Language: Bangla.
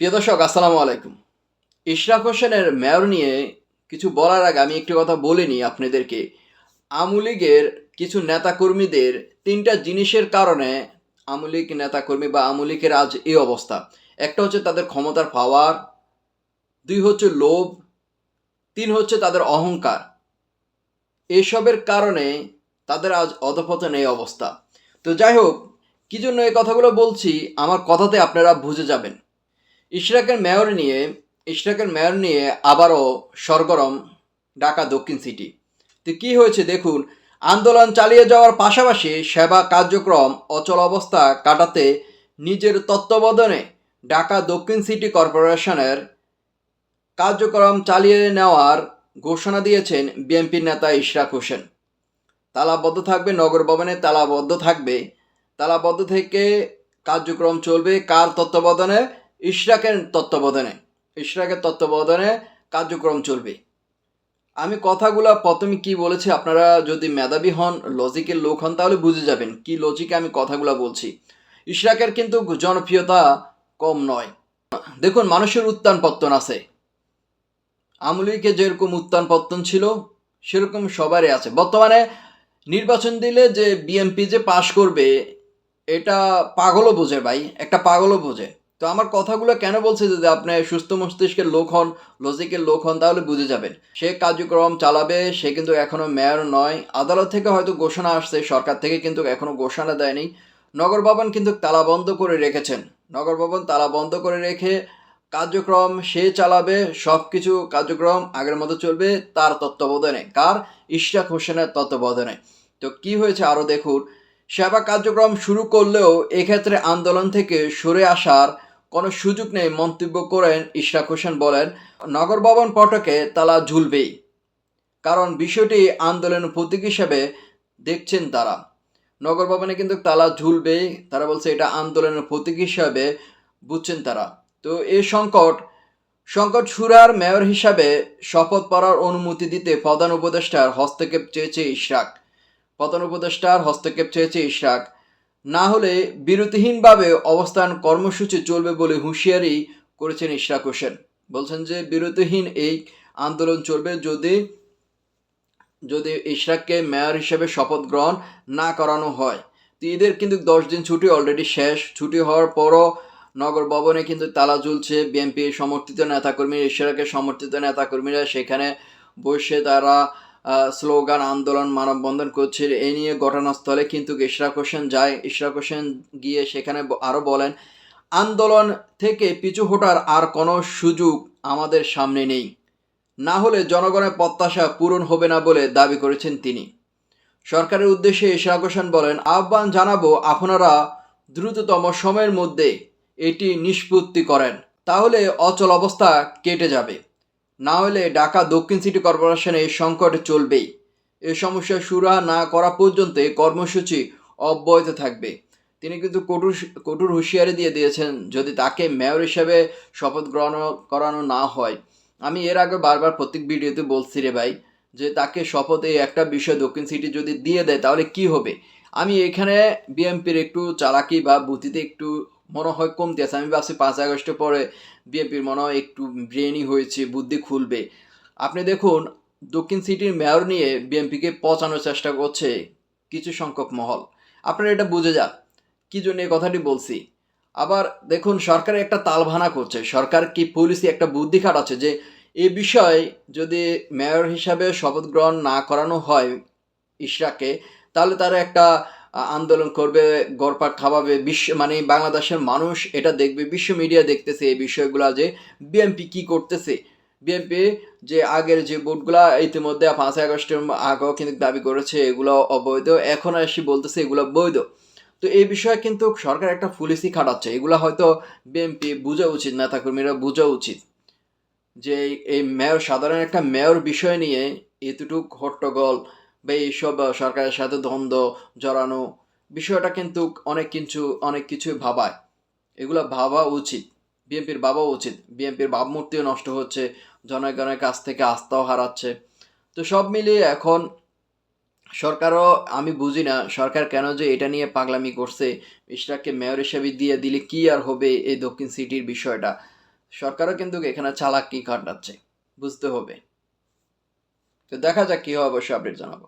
প্রিয় দর্শক, আসসালামু আলাইকুম। ইশরাক হোসেনের মেয়র নিয়ে কিছু বলার আগে আমি একটি কথা বলে নিই আপনাদেরকে। আওয়ামী লীগের কিছু নেতাকর্মীদের ৩টা জিনিসের কারণে আওয়ামী লীগ নেতাকর্মী বা আওয়ামী লীগের আজ এই অবস্থা। একটা হচ্ছে তাদের ক্ষমতার পাওয়ার, ২ হচ্ছে লোভ, ৩ হচ্ছে তাদের অহংকার। এসবের কারণে তাদের আজ অধঃপতন এই অবস্থা। তো যাই হোক, কী জন্য এই কথাগুলো বলছি আমার কথাতে আপনারা বুঝে যাবেন। ইশরাকের মেয়র নিয়ে আবারও সরগরম ঢাকা দক্ষিণ সিটি। তো কী হয়েছে দেখুন, আন্দোলন চালিয়ে যাওয়ার পাশাপাশি সেবা কার্যক্রম অচল অবস্থা কাটাতে নিজের তত্ত্বাবধানে ঢাকা দক্ষিণ সিটি কর্পোরেশনের কার্যক্রম চালিয়ে নেওয়ার ঘোষণা দিয়েছেন বিএনপির নেতা ইশরাক হোসেন। তালাবদ্ধ থাকবে, নগর ভবনে তালাবদ্ধ থেকে কার্যক্রম চলবে কার তত্ত্বাবধানে? ইশরাকের তত্ত্বাবধানে কার্যক্রম চলবে। আমি কথাগুলো প্রথমে কি বলেছি, আপনারা যদি মেধাবী হন, লজিকের লোক হন, তাহলে বুঝে যাবেন কি লজিকে আমি কথাগুলো বলছি। ইশরাকের কিন্তু জনপ্রিয়তা কম নয়। দেখুন, মানুষের উত্থান পত্তন আছে। আওয়ামী লীগে যেরকম উত্থান পত্তন ছিল সেরকম সবারই আছে। বর্তমানে নির্বাচন দিলে যে বিএনপি যে পাশ করবে, এটা পাগলও বোঝে ভাই, একটা পাগলও বোঝে। তো আমার কথাগুলো কেন বলছে, যদি আপনি সুস্থ মস্তিষ্কের লোক হন, লজিকের লোক হন, তাহলে বুঝে যাবেন। সে কার্যক্রম চালাবে, সে কিন্তু এখনো মেয়র নয়। আদালত থেকে হয়তো ঘোষণা আসছে, সরকার থেকে কিন্তু এখনো ঘোষণা দেয়নি। নগর ভবন কিন্তু তালাবন্ধ করে রেখেছেন। নগর ভবন তালাবন্ধ করে রেখে কার্যক্রম সে চালাবে, সব কিছু কার্যক্রম আগের মতো চলবে তার তত্ত্বাবধানে। কার? ইশরাক হোসেনের তত্ত্বাবধানে। তো কি হয়েছে আরও দেখুন, সেবা কার্যক্রম শুরু করলেও এক্ষেত্রে আন্দোলন থেকে সরে আসার কোনো সুযোগ নেই মন্তব্য করেন ইশরাক হোসেন। বলেন, নগর ভবন ফটকে তালা ঝুলবেই, কারণ বিষয়টি আন্দোলনের প্রতীক হিসেবে দেখছেন তারা। নগর ভবনে কিন্তু তালা ঝুলবেই, তারা বলছে এটা আন্দোলনের প্রতীক হিসাবে বুঝছেন তারা। তো এই সংকট সুরার মেয়র হিসাবে শপথ পড়ার অনুমতি দিতে প্রধান উপদেষ্টার হস্তক্ষেপ চেয়েছে ইশরাক। না হলে বিরতিহীনভাবে অবস্থান কর্মসূচি চলবে বলে হুঁশিয়ারি করেছেন ইশরাক হোসেন। বলছেন যে বিরতিহীন এই আন্দোলন চলবে যদি ইশরাককে মেয়র হিসেবে শপথ গ্রহণ না করানো হয়। তো ঈদের কিন্তু 10 দিন ছুটি অলরেডি শেষ। ছুটি হওয়ার পরও নগর ভবনে কিন্তু তালা ঝুলছে। বিএনপি সমর্থিত নেতাকর্মী, ইশরাকের সমর্থিত নেতাকর্মীরা সেখানে বসে তারা স্লোগান, আন্দোলন, মানববন্ধন করছে। এই নিয়ে ঘটনাস্থলে কিন্তু ইশরাক হোসেন গিয়ে সেখানে আরও বলেন, আন্দোলন থেকে পিছু হটার আর কোনো সুযোগ আমাদের সামনে নেই, না হলে জনগণের প্রত্যাশা পূরণ হবে না বলে দাবি করেছেন তিনি। সরকারের উদ্দেশ্যে ইশরাক হোসেন বলেন, আহ্বান জানাবো আপনারা দ্রুততম সময়ের মধ্যে এটি নিষ্পত্তি করেন, তাহলে অচল অবস্থা কেটে যাবে। না হলে ঢাকা দক্ষিণ সিটি কর্পোরেশনে এই সংকট চলবেই। এ সমস্যা সুরাহা না করা পর্যন্ত এই কর্মসূচি অব্যাহত থাকবে। তিনি কিন্তু কঠোর হুঁশিয়ারি দিয়ে দিয়েছেন, যদি তাকে মেয়র হিসেবে শপথ গ্রহণ করানো না হয়। আমি এর আগে বারবার প্রত্যেক ভিডিওতে বলছি রে ভাই, যে তাকে শপথ এই একটা বিষয় দক্ষিণ সিটি যদি দিয়ে দেয় তাহলে কি হবে। আমি এখানে বিএনপির একটু চালাকি বা বুদ্ধিতে একটু মনে হয় কমতি আছে। আমি ভাবছি 5 আগস্টের পরে বিএনপির মনে হয় একটু ব্রেনই হয়েছে, বুদ্ধি খুলবে। আপনি দেখুন, দক্ষিণ সিটির মেয়র নিয়ে বিএনপিকে পচানোর চেষ্টা করছে কিছু সংখ্যক মহল। আপনারা এটা বুঝে যান কি জন্য এই কথাটি বলছি। আবার দেখুন, সরকারের একটা তালভানা করছে, সরকার কি পলিসি একটা বুদ্ধি খাটাচ্ছে যে এই বিষয়ে যদি মেয়র হিসাবে শপথ গ্রহণ না করানো হয় ইশরাককে, তাহলে তারা একটা আন্দোলন করবে, গড়পাট খাওয়াবে, মানে বাংলাদেশের মানুষ এটা দেখবে, বিশ্ব মিডিয়া দেখতেছে এই বিষয়গুলো, যে বিএনপি কি করতেছে। বিএনপি যে আগের যে ভোটগুলা ইতিমধ্যে 5 আগস্টের আগেও কিন্তু দাবি করেছে এগুলো অবৈধ, এখন এসে বলতেছে এগুলো বৈধ। তো এই বিষয়ে কিন্তু সরকার একটা পলিসি খাটাচ্ছে, এগুলো হয়তো বিএনপি বোঝা উচিত, নেতাকর্মীরা বোঝা উচিত যে এই সাধারণ একটা মেয়র বিষয় নিয়ে এতটুক হট্টগোল বা এইসব সরকারের সাথে দ্বন্দ্ব জড়ানো বিষয়টা কিন্তু অনেক কিছুই ভাবায়। এগুলো ভাবা উচিত, বিএনপির ভাবমূর্তিও নষ্ট হচ্ছে, জনগণের কাছ থেকে আস্থাও হারাচ্ছে। তো সব মিলিয়ে এখন সরকারও, আমি বুঝি না সরকার কেন যে এটা নিয়ে পাগলামি করছে। ইশরাককে মেয়র হিসেবে দিয়ে দিলে কি আর হবে এই দক্ষিণ সিটির বিষয়টা। সরকারও কিন্তু এখানে চালাকি খাটাচ্ছে, বুঝতে হবে। তো দেখা যাক কি হয়, অবশ্যই আপডেট জানাবো।